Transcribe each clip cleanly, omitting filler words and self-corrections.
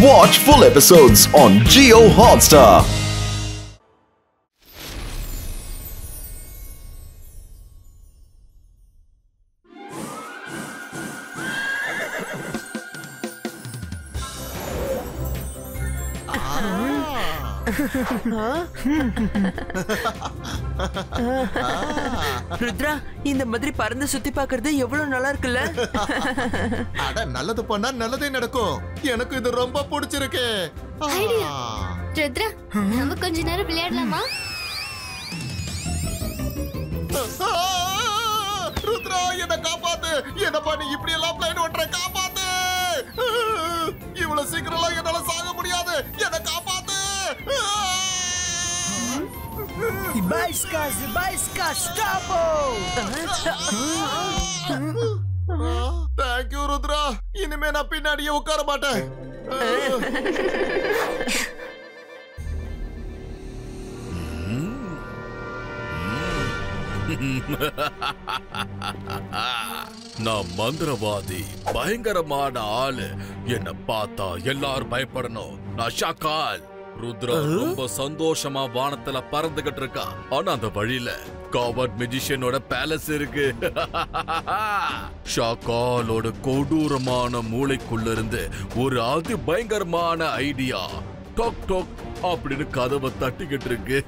Watch full episodes on Jio Hotstar. Rudra, இந்த மாதிரி பறந்து சுத்தி பாக்குறது எவ்வளவு நல்லா இருக்குல்ல? அட, நல்லது பண்ணா நல்லதே நடக்கும். எனக்கு இது ரொம்ப பிடிச்சிருக்கு. ருத்ரா, நம்ம கொஞ்ச நேரம் விளையாடலாமா? ருத்ரா, என்ன காப்பாத்து. என்னப்பா நீ இப்படி எல்லாம் பிளான் பண்ற? காப்பாத்து. இவ்வளவு சீக்கிரம் என்னால சாக முடியாது. என்ன காப்பாத்து. Zibaiska, stop! Thank you, Rudra. இனிமே நான் பின்னாடியே உட்கார மாட்டேன். நான் மந்திரவாதி, பயங்கரமான ஆளு. என்ன பார்த்தா எல்லாரும் பயப்படணும். நான் ஷாக்கால். ருத்ரா ரொம்ப சந்தோஷமா வானத்துல பறந்துகிட்டு இருக்கா. ஆனா அந்த வழியில காவர்ட் மெஜிஷியனோட பேலஸ் இருக்கு. ஷாக்காலோட கொடூரமான மூளைக்குள்ள இருந்து ஒரு அதி பயங்கரமான ஐடியா டோக் டோக் அப்படின்னு கதவை தட்டிக்கிட்டு இருக்கு.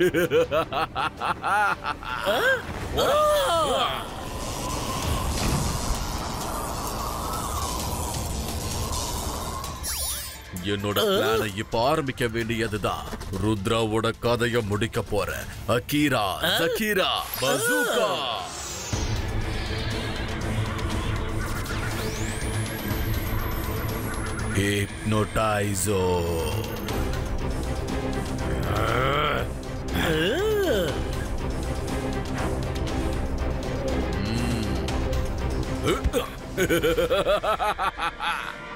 என்னோட பிளானை இப்ப ஆரம்பிக்க வேண்டியதுதான். ருத்ராவோட கதைய முடிக்க போற அகீரா, ஜகீரா, பசூகா. ஹிப்னோடைசோ.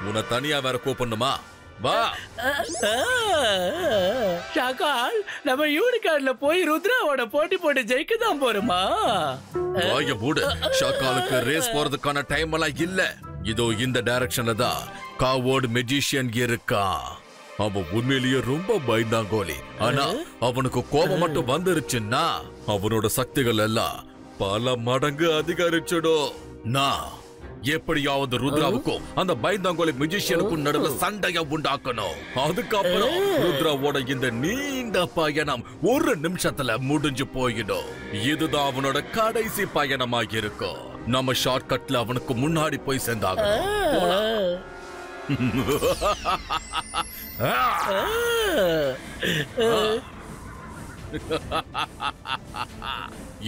உன்னை தனியா வேற கூப்பிடணுமா? வா. ஷாக்கால், நம்ம யூனிகார்ன்ல போய் ருத்ராவோட போட்டி போட்டு ஜெயிக்க தான் போறோமா? வாய மூடு. ஷாக்காலுக்கு ரேஸ் போறதுக்கான டைம் எல்லாம் இல்ல. இதோ இந்த டைரக்ஷன்ல தான் காவர்ட் மெஜிஷியன் இருக்கா. அவன் உண்மையிலேயே ரொம்ப பயந்தாங்கோலி. ஆனா அவனுக்கு கோபம் மட்டும் வந்துருச்சுன்னா அவனோட சக்திகள் எல்லாம் பல மடங்கு அதிகரிச்சிடும். நான் எப்படியாவது ருத்ராவுக்கும் அந்த பயந்தாங்கோலி மெஜிஷியனுக்கும் நடுவில் சண்டையை உண்டாக்கணும். அதுக்கப்புறம் ருத்ராவோட இந்த நீண்ட பயணம் ஒரு நிமிஷத்துல முடிஞ்சு போயிடும். இதுதான் அவனோட கடைசி பயணமாக இருக்கும். நம்ம ஷார்ட்கட்ல அவனுக்கு முன்னாடி போய் சேர்ந்தாகணும்.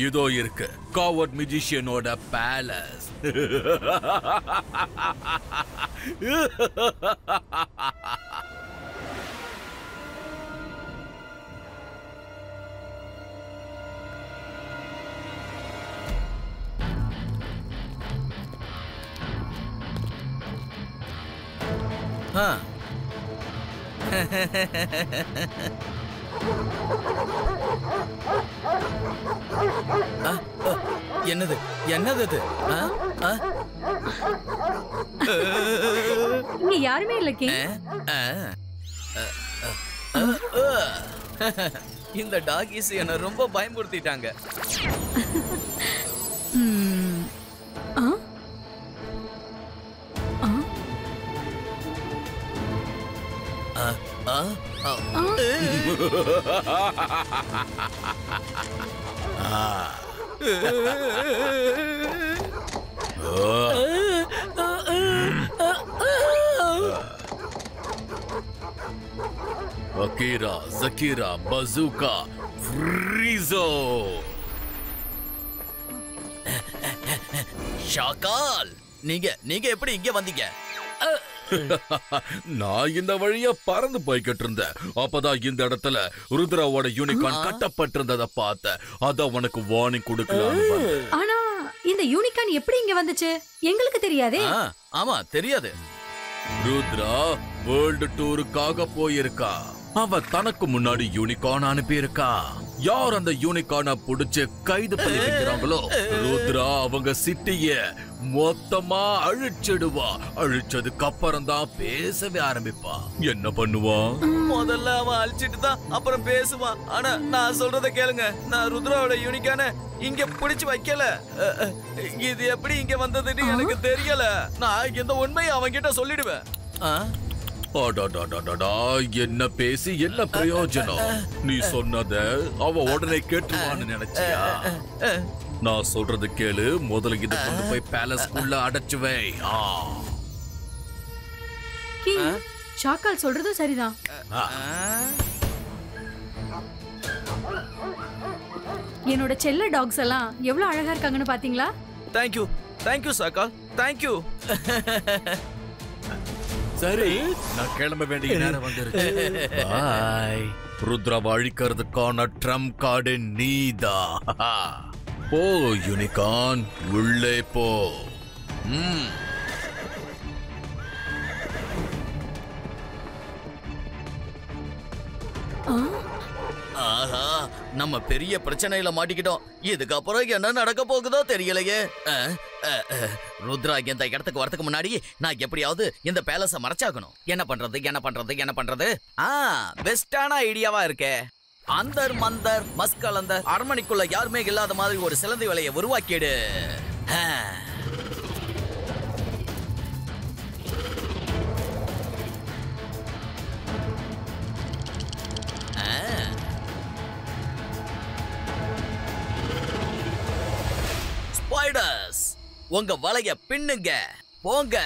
இதோ இருக்கு காவர்ட் மெஜிஷியனோட பேலஸ். என்னது என்னது இது? இங்க யாருமே இல்ல கிங். இந்த டாகிஸ் என்ன ரொம்ப பயமுறுத்திட்டாங்க. Ahira, ஜகீரா, bazooka, ஃப்ரீசோ. ஷாக்கால், நீங்க எப்படி இங்க வந்தீங்க? நான் இந்த வழியா பறந்து போய்கிட்டு இருந்தேன். அப்பதான் இந்த இடத்துல ருத்ராவோட யூனிகார்ன் கட்டப்பட்டிருந்ததை பார்த்தேன். அத உனக்கு வார்னிங் கொடுக்கலாம்னு. ஆனா இந்த யூனிகார்ன் எப்படி இங்க வந்துச்சு? எங்களுக்கு தெரியாதே. ஆமா, தெரியாது. ருத்ரா வேர்ல்டு டூருக்காக போயிருக்கா. அவ தனக்கு முன்னாடி யூனிகார்ன் அனுப்பியிருக்கா. யார் அந்த யூனிகார்னை புடிச்சு கைது பண்ணி வைக்கிறாங்களோ ருத்ரா அவங்க சிட்டிய மொத்தமா அழிச்சிடுவா. அழிச்சதுக்கு அப்புறம் தான் பேசவே ஆரம்பிப்பா. என்ன பண்ணுவா? முதல்ல அவன் அழிச்சிட்டு தான் அப்புறம் பேசுவான். ஆனா நான் சொல்றத கேளுங்க, நான் ருத்ராவோட யூனிக்கான இங்க பிடிச்சு வைக்கல. இது எப்படி இங்க வந்ததுன்னு எனக்கு தெரியல. நான் இந்த உண்மையை அவன்கிட்ட சொல்லிடுவேன். என்ன பேசி என்ன பிரயோஜனம்? நீ சொன்னத அவ உடனே கேட்டுவான்னு நினைச்சியா? நான் சொல்றது கேளு. முதல்ல இத கொண்டு போய் பேலஸ்க்குள்ள அடைச்சு வை. ஷாக்கால் சொல்றதும் சரிதான். என்னோட செல்ல டாக்ஸ் எல்லாம் எவ்வளவு அழகா இருக்காங்கன்னு பாத்தீங்களா? தேங்க்யூ தேங்க்யூ ஷாக்கால், தேங்க்யூ. சரி, நான் கிளம்ப வேண்டிய நேரம் வந்துருச்சு. பாய். ருத்ராவை அழிக்கிறதுக்கான ட்ரம்ப் கார்டு நீதா. போ யூனிகார்ன், உள்ளே போ. ஆஹா, நம்ம பெரிய பிரச்சனையில மாட்டிக்கிட்டோம். இதுக்கப்புறம் என்ன நடக்க போகுதோ தெரியலையே. ருத்ரா இந்த இடத்துக்கு வரதுக்கு முன்னாடி நான் எப்படியாவது இந்த பேலஸ மறைச்சாகணும். என்ன பண்றது? பெஸ்டான ஐடியாவா இருக்கே. அந்தர் மந்தர் மஸ்கலந்தர் அரண்மனைக்குள்ள யாருமே இல்லாத மாதிரி ஒரு சிலந்தி வேலையை உருவாக்கிடு. ஸ்பைடர்ஸ், உங்க வலைய பின்னுங்க, போங்க.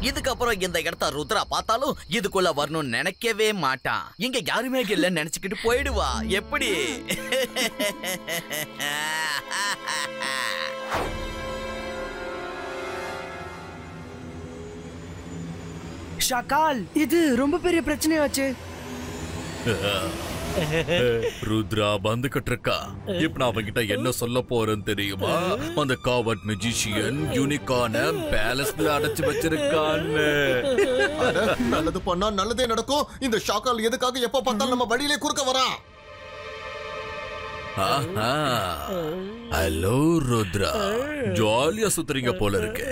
இதுக்கப்புறம் இந்த இடத்த ருத்ரா பார்த்தாலும் இதுக்குள்ள வரணும்னு நினைக்கவே மாட்டான். இங்க யாருமே இல்லைன்னு நினைச்சுக்கிட்டு போயிடுவா. எப்படி? ஷாக்கால், இது ரொம்ப பெரிய பிரச்சனையாச்சு. ருத்ரா வந்துகிட்டு இருக்கா. இப்ப நான் அவங்கிட்ட என்ன சொல்ல போறேன்னு தெரியுமா? அந்த காவர்ட் மெஜிஷியன் யூனிகார்ன பேலஸ்ல அடைச்சு வச்சிருக்கான்னு. நல்லது பண்ணா நல்லதே நடக்கும். இந்த ஷாக்கால் எதுக்காக எப்ப பார்த்தாலும் நம்ம வழியிலே குறுக்க வரா? ஹலோ ருத்ரா, ஜாலியா சுத்துறீங்க போல இருக்கு.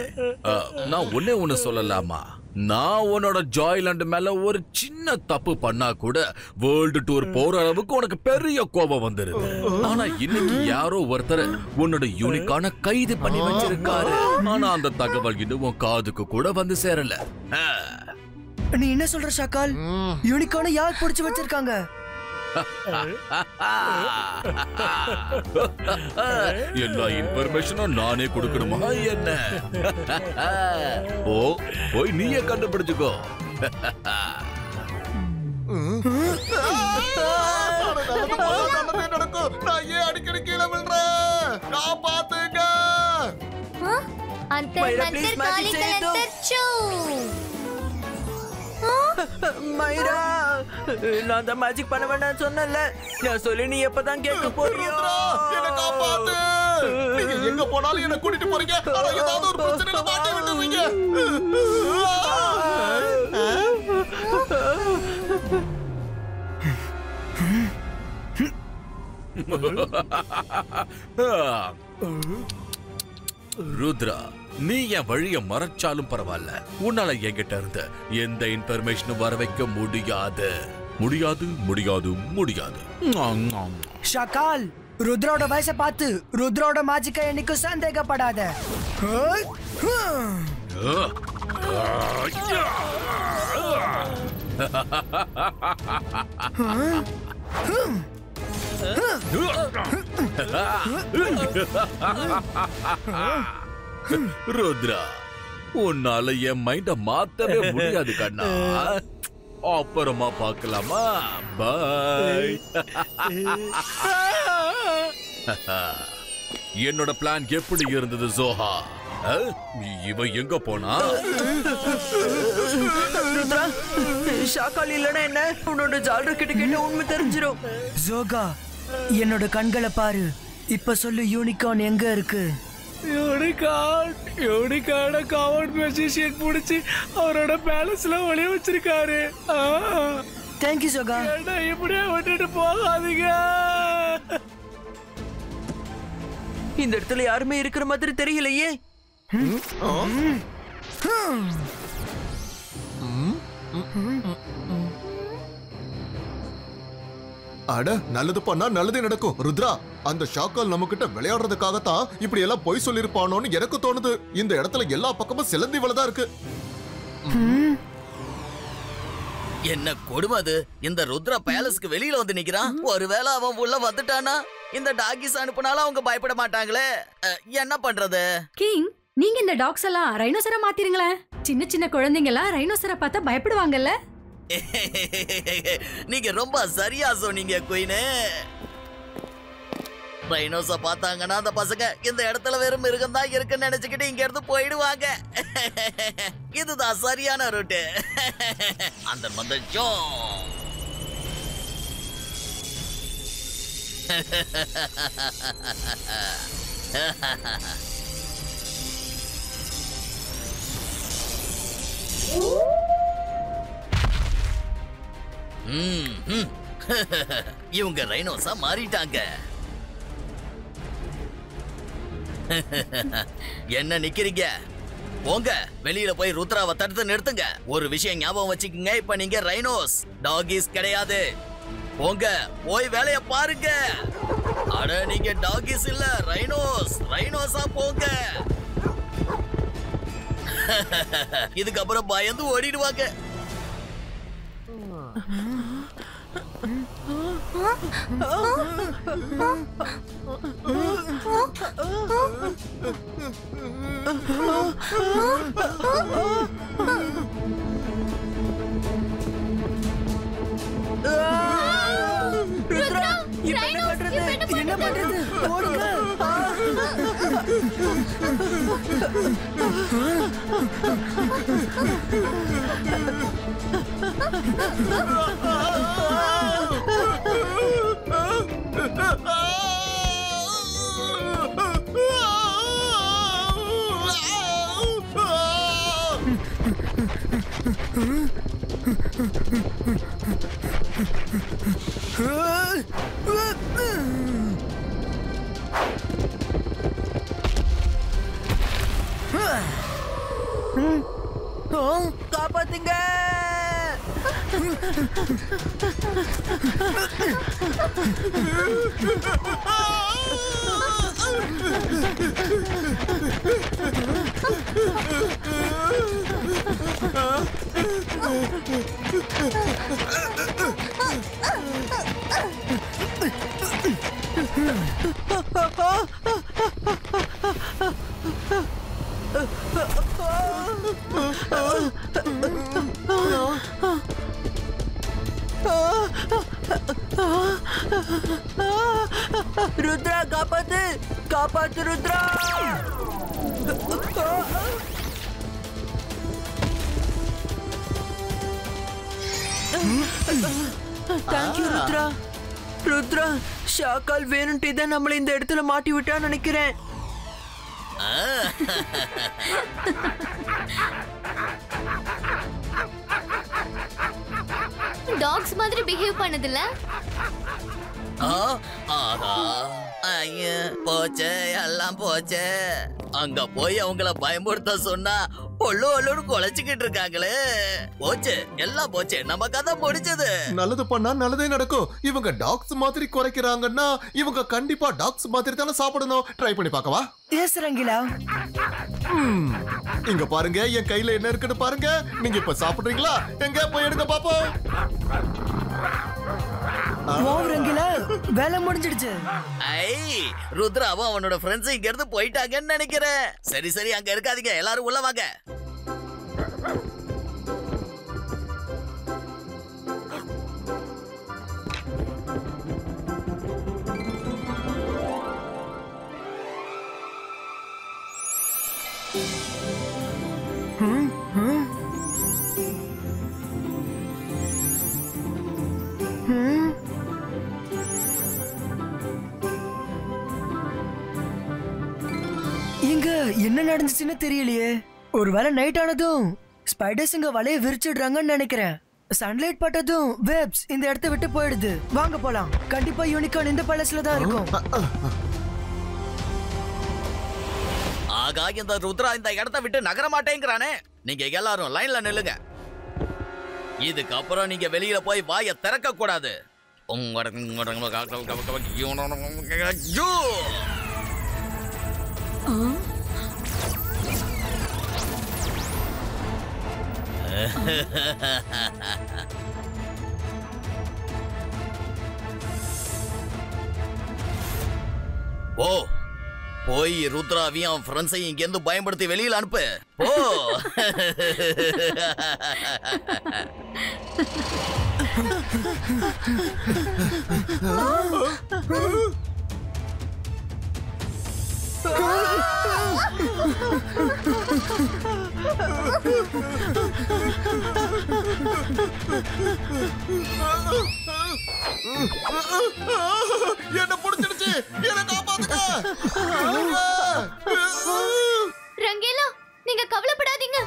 நான் ஒண்ணு சொல்லலாமா? நான் உன்னோட ஜாய்லாண்ட் மேல ஒரு சின்ன தப்பு பண்ணா கூட வேர்ல்டு டூர் போற அளவுக்கு உனக்கு பெரிய கோபம் வந்துருது. ஆனா இன்னைக்கு யாரோ ஒருத்தர் உன்னோட யூனிக்கான கைது பண்ணி வச்சிருக்காரு. ஆனா அந்த தகவல் இன்னும் உன் காதுக்கு கூட வந்து சேரல. நீ என்ன சொல்ற ஷாக்கால்? யூனிக்கான யார் பிடிச்சு வச்சிருக்காங்க? எல்லா இன்ஃபர்மேஷனும் நானே கொடுக்கணுமா என்ன? ஓ, போய் நீயே கண்டுபிடிச்சுக்கோ. நடக்கும். நான் ஏன் அடிக்கடி கீழே விழுறேன்? காப்பாத்துங்க. மைரா, நான் தான் மேஜிக் பண்ண வேண்டாம் சொன்னல. நான் சொல்லி நீ எப்பதான் கேட்க போறியோ? என்ன காப்பாத்து. நீங்க எங்க போனாலும் என்ன கூட்டிட்டு போறீங்க. ஆனா ஏதாவது ஒரு பிரச்சனையில மாட்டி விட்டுவீங்க. ருத்ரா, நீ என் வழிய மறைச்சாலும் பரவாயில்ல. உன்னால என்கிட்ட இருந்து எந்த இன்ஃபர்மேஷனும் வர வைக்க முடியாது. முடியாது முடியாது முடியாது. ஷாக்கால், ருத்ரோட வயசை பார்த்து ருத்ரோட மேஜிக்கை என்னைக்கும் சந்தேகப்படாத. ருத்ரா, உன்னால என் மைண்ட மாத்தவே முடியாது கண்ணா. அப்புறமா பார்க்கலாமா? பாய். என்னோட பிளான் எப்படி இருந்தது ஜோஹா? இவன் எங்க போனா? ஷாக்கால் இல்லனா என்ன? உன்னோட ஜால்ரா கிட்ட கேட்ட உண்மை தெரிஞ்சிரும். ஜோகா, என்னோட கண்களை பாரு. இப்ப சொல்லு, யூனிகார்ன் எங்க இருக்கு? யூனிகார்ட கவர்ட் மெஜிஷியன் புடிச்சு அவரோட பேலஸ்ல ஒளிய வச்சிருக்காரு. தேங்க்யூ சோகா. என்ன இப்படியே விட்டுட்டு போகாதீங்க. இந்த இடத்துல யாருமே இருக்கிற மாதிரி தெரியலையே. அட, நல்லது பண்ணா நல்லதே நடக்கும். ருத்ரா, அந்த ஷாக்கால் நம்ம கிட்ட விளையாடுறதுக்காகத்தான் இப்படி எல்லாம் பொய் சொல்லிருப்பானோன்னு எனக்கு தோணுது. இந்த இடத்துல எல்லா பக்கமும் சிலந்தி வலைதான் இருக்கு. என்ன கொடுமை அது. இந்த ருத்ரா பேலஸ்க்கு வெளியில வந்து நிக்கிறான். ஒருவேளை அவன் உள்ள வந்துட்டானா இந்த டாகிஸ் அனுப்புனாலும் அவங்க பயப்பட மாட்டாங்களே. என்ன பண்றது? கிங், நீங்க இந்த டாக்ஸ் எல்லாம் ரைனோசரா மாத்திருங்களேன். சின்ன சின்ன குழந்தைங்க எல்லாம் ரைனோசரா பார்த்தா பயப்படுவாங்கல்ல. நீங்க ரொம்ப சரியா சொன்னீங்க குயினே. ரைனோஸ பார்த்தாங்கன்னா அந்த பசங்க இந்த இடத்துல வெறும் மிருகம் தான் இருக்குன்னு நினைச்சுக்கிட்டு இங்க இருந்து போயிடுவாங்க. இதுதான் சரியான ரூட்டு. அந்த மந்தோ இவங்க ரைனோஸா மாறிட்டாங்க. என்ன நிக்கிறீங்க? போங்க, வெளியில போய் ருத்ராவை தடுத்து நிறுத்துங்க. ஒரு விஷயம் ஞாபகம் வச்சுக்கோங்க, இப்ப நீங்க ரைனோஸ், டாகிஸ் கிடையாது. போங்க, போய் வேலைய பாருங்க. அட, நீங்க டாகிஸ் இல்ல, ரைனோஸ். ரைனோஸா போங்க. இதுக்கப்புறம் பயந்து ஓடிடுவாங்க. என்ன பண்றது? ஓடுங்க. காப்பாத்துங்க. ருத்ரா, காப்பாத்து, காப்பாத்து ருத்ரா. தேங்க்யூ ருத்ரா. ருத்ரா, ஷாக்கால் வேணும்ட்டே தான் நம்மளை இந்த இடத்துல மாட்டி விட்டான்னு நினைக்கிறேன். டாக்ஸ் மாதிரி பிஹேவ் பண்ணதில்ல. போச்சே, எல்லாம் போச்சே. அங்க போய் அவங்கள பயமுறுத்த சொன்னா ஒள்ளு ஒள்ளுன்னு குலைச்சுக்கிட்டு இருக்காங்களே. போச்சு, எல்லாம் போச்சு. நம்ம கதை முடிச்சது. நல்லது பண்ணா நல்லதே நடக்கும். இவங்க டாக்ஸ் மாதிரி குறைக்கிறாங்கன்னா இவங்க கண்டிப்பா டாக்ஸ் மாதிரி தானே சாப்பிடணும். ட்ரை பண்ணி பார்க்கவா? எஸ் ரங்கிலா. இங்க பாருங்க, என் கையில என்ன இருக்குன்னு பாருங்க. நீங்க இப்ப சாப்பிடுறீங்களா? எங்க போய் எடுங்க பாப்போம். ரங்கிலா, வேலை முடிஞ்சிடுச்சு. ஐ, ருத்ராவும் அவனோட ஃப்ரெண்ட்ஸ் இங்க இருந்து போயிட்டாங்கன்னு நினைக்கிறேன். சரி சரி, அங்க இருக்காதீங்க, எல்லாரும் உள்ள வாங்க. இங்க நடந்துச்சுன்னு தெரியலையே. ஒருவேளை நைட் ஆனதும் ஸ்பைடர்ஸ் இங்க வலைய விரிச்சிடுறாங்கன்னு நினைக்கிறேன். சன்லைட் பட்டதும் வெப்ஸ் இந்த இடத்தை விட்டு போயிடுது. வாங்க போலாம். கண்டிப்பா யூனிகார்ன் இந்த பேலஸ்ல தான் இருக்கும். ஆகா, இந்த ருத்ரா இந்த இடத்தை விட்டு நகர மாட்டேங்கிறானே. நீங்க எல்லாரும் லைன்ல நில்லுங்க. இதுக்கப்புறம் நீங்க வெளியில போய் வாயை திறக்க கூடாது. ஓ, போய் ருத்ராவையும் அவன் ஃப்ரெண்ட்ஸையும் இங்கேருந்து பயன்படுத்தி வெளியில் அனுப்பு. ஓ என்ன புடிச்சிடுச்சு, என்ன காப்பாத்துங்க. ரங்கேலா, நீங்க கவலைப்படாதீங்க.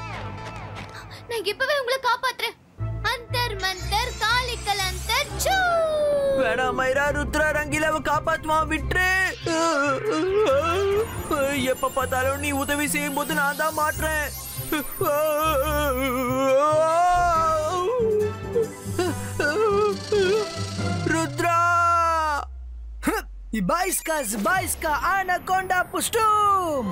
நான் இப்பவே உங்களை காப்பாத்துறேன். அந்தர் மந்தர் காலிக்கல் அந்தர் சூ. வேணாம் மைரா, ருத்ரா ரங்கீலாவை காப்பாத்துவான், விட்டுரு. எப்ப பார்த்தாலும் நீ உதவி செய்யும் போது நான் தான் மாட்டுறேன். Rudra, Zbajska anaconda pustum.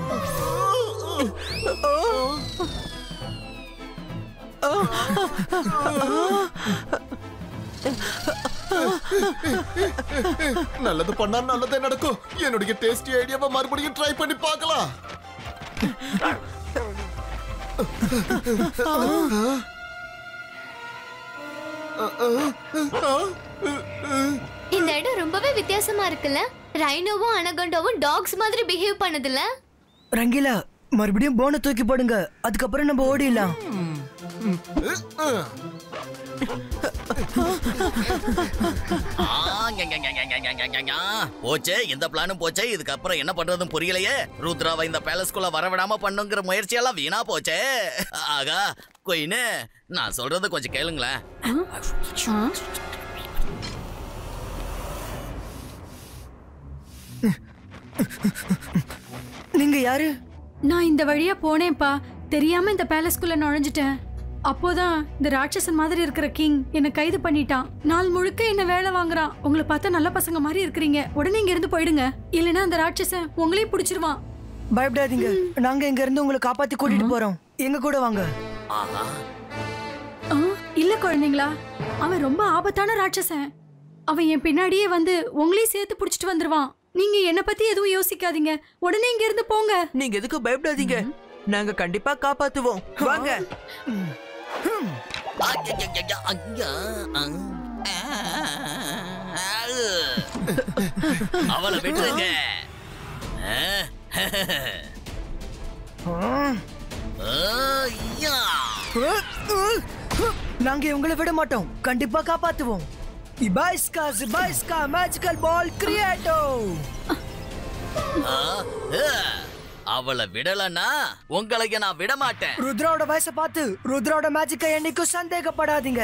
நல்லது பண்ணா நல்லதே நடக்கும். என்னுடைய டேஸ்டி ஐடியாவை மறுபடியும் ட்ரை பண்ணி பார்க்கலாம். இந்த இடம் ரொம்பவே வித்தியாசமா இருக்குல்ல. ரைனோவும் அனகொண்டாவும் டாக்ஸ் மாதிரி பிஹேவ் பண்ணதுல. ரங்கீலா, மறுபடியும் போனை தூக்கி போடுங்க. அதுக்கப்புறம் நம்ம ஓடிடலாம். போச்சே, இந்த பிளானும் போச்சே. இதுக்கப்புறம் என்ன பண்றதுன்னு புரியலையே. ருத்ராவை இந்த பேலஸ்குள்ள வரவிடாம பண்ணுங்கிற முயற்சியெல்லாம் வீணா போச்சே. ஆகா கொயினு, நான் சொல்றது கொஞ்சம் கேளுங்களேன். நீங்க யாரு? நான் இந்த வழியா போனேன்ப்பா. தெரியாம இந்த பேலஸ்குள்ள நுழைஞ்சிட்டேன். அப்போதான் இந்த ராட்சசன் மாதிரி இருக்கிற கிங் என்ன கைது பண்ணிட்டான். நாள் முழுக்க என்ன வேலை வாங்குறான். உங்களை பார்த்தா நல்ல பசங்க மாதிரி இருக்கிறீங்க. உடனே இங்க இருந்து போயிடுங்க, இல்லைன்னா அந்த ராட்சசன் உங்களையும் பிடிச்சிருவான். பயப்படாதீங்க, நாங்க இங்க இருந்து உங்களை காப்பாத்தி கூட்டிட்டு போறோம். எங்க கூட வாங்க. இல்ல குழந்தைங்களா, அவன் ரொம்ப ஆபத்தான ராட்சசன். அவன் என் பின்னாடியே வந்து உங்களையும் சேர்த்து பிடிச்சிட்டு வந்துருவான். நீங்க என்ன பத்தி எதுவும் யோசிக்காதீங்க, உடனே இங்க இருந்து போங்க. நீங்க எதுக்கு பயப்படாதீங்க, நாங்க கண்டிப்பா காப்பாத்துவோம். வாங்க. அவளை விட்டுருங்க. நாங்க உங்களை விட மாட்டோம், கண்டிப்பா காப்பாத்துவோம். Zbajska magical ball creato. அவளை விடலன்னா உங்களுக்கு நான் விட மாட்டேன். ருத்ராவோட வயசை பார்த்து ருத்ராவோட மேஜிக்கை என்னைக்கும் சந்தேகப்படாதீங்க.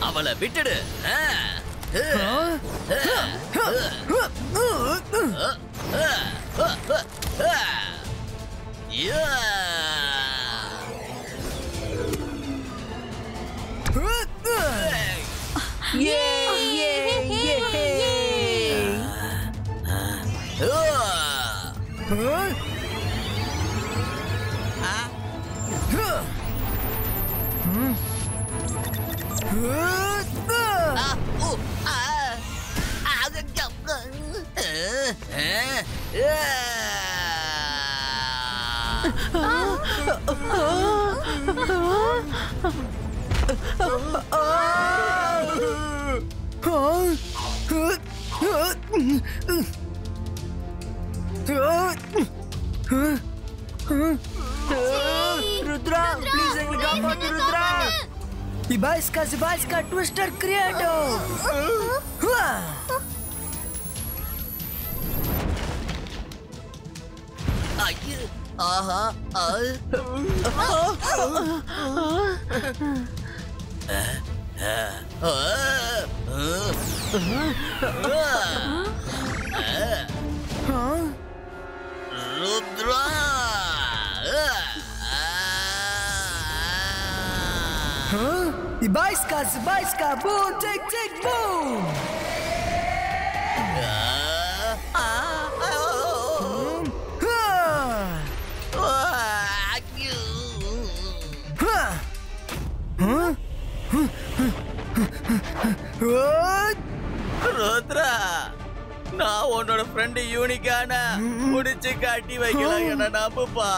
அவளை விட்டுடு. ருத்ரா, ப்ளீஸ் எங்களை காப்பாத்து ருத்ரா. Zibaiska Twister Creator. ஐயோ ஆஹா Rudra Zibaiska boom tick tick boom. Rudra நான் உன்னோட ஃப்ரெண்ட் யூனிக்கான முடிச்சு காட்டி வைக்கலாம் என்ன நம்புப்பா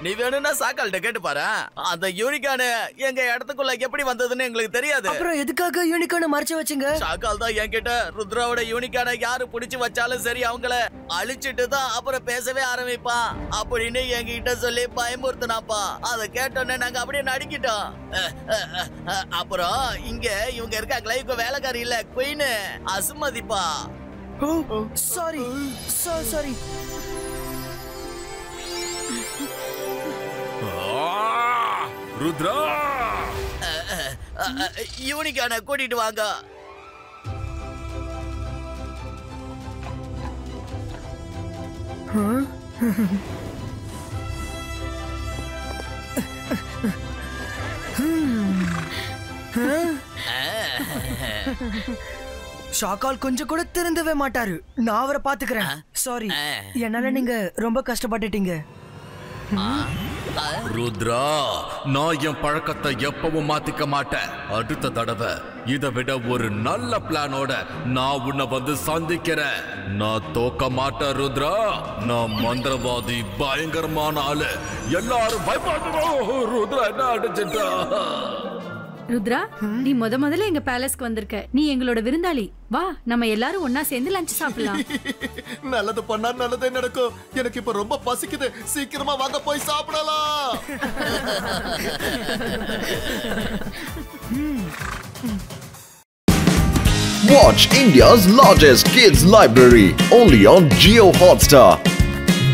நீ வேணும்னா சாக்கால்கிட்ட கேட்டு பாரு அந்த யூனிக்கான எங்க இடத்துக்குள்ள எப்படி வந்ததுன்னு எங்களுக்கு தெரியாது அப்புறம் எதுக்காக யூனிக்கான மறைச்சு வச்சீங்க சாக்கால் தான் என்கிட்ட ருத்ராவோட யூனிக்கான யாரு புடிச்சு வச்சாலும் சரி அவங்கள அழிச்சிட்டு தான் அப்புறம் பேசவே ஆரம்பிப்பான் அப்படின்னு என்கிட்ட சொல்லி பயமுறுத்தினாப்பா அதை கேட்டோன்னே நாங்க அப்படியே நடிக்கிட்டோம் அப்புறம் இங்க இவங்க இருக்காங்களே இவங்க வேலைக்காரி இல்ல குயின் அசுமதிப்பா சாரி சாரி ருத்ரா யூனிக்கான கூட்டிட்டு வாங்க ஷாக்கால் கொஞ்சம் கூட திருந்தவே மாட்டாரு நான் அவரை பாத்துக்கிறேன் சாரி என்னால நீங்க ரொம்ப கஷ்டப்பட்டுட்டீங்க ருத்ரா நான் என் பழக்கத்தை எப்பவும் மாத்திக்க மாட்டேன் அடுத்த தடவை இதை விட ஒரு நல்ல பிளானோட நான் உன்னை வந்து சந்திக்கிறேன் நான் தோக்க மாட்டேன் ருத்ரா நான் மந்திரவாதி பயங்கரமான ஆளு எல்லாரும் பயப்படுறோம் ருத்ரா என்ன அடிச்சிட்டா ருத்ரா நீ முதல்ல எங்க பேலஸ்க்கு வந்திருக்க நீ எங்களோட விருந்தாளி வா நம்ம எல்லாரும் ஒன்னா சேர்ந்து லஞ்ச் சாப்பிடலாம் நல்லது பண்ணா நல்லதே நடக்கும் எனக்கு இப்ப ரொம்ப பசிக்குது சீக்கிரமா வாங்க போய் சாப்பிடலாம் Watch India's largest kids library only on Jio Hotstar.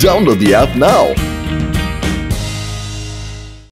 Download the app now.